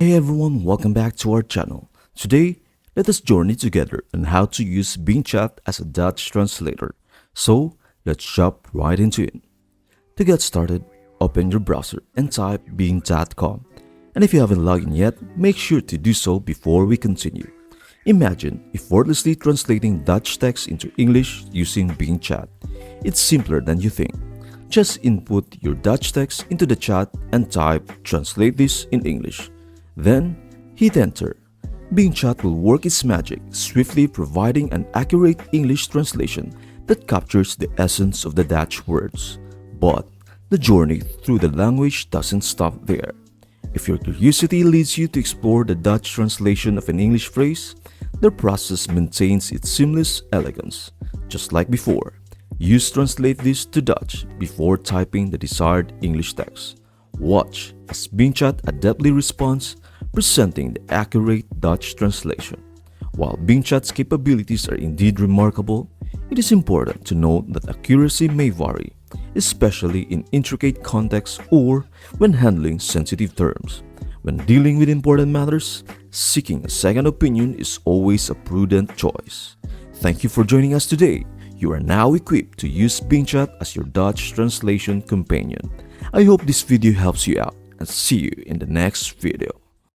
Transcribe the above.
Hey everyone, welcome back to our channel. Today, let us journey together on how to use Bing Chat as a Dutch translator. So, let's jump right into it. To get started, open your browser and type bing.com. And if you haven't logged in yet, make sure to do so before we continue. Imagine effortlessly translating Dutch text into English using Bing Chat. It's simpler than you think. Just input your Dutch text into the chat and type "Translate this in English." Then, hit enter. Bing Chat will work its magic, swiftly providing an accurate English translation that captures the essence of the Dutch words. But the journey through the language doesn't stop there. If your curiosity leads you to explore the Dutch translation of an English phrase, the process maintains its seamless elegance. Just like before, use "Translate this to Dutch" before typing the desired English text. Watch as Bing Chat adeptly responds, presenting the accurate Dutch translation. While Bing Chat's capabilities are indeed remarkable, it is important to note that accuracy may vary, especially in intricate contexts or when handling sensitive terms. When dealing with important matters, seeking a second opinion is always a prudent choice. Thank you for joining us today. You are now equipped to use Bing Chat as your Dutch translation companion. I hope this video helps you out and see you in the next video.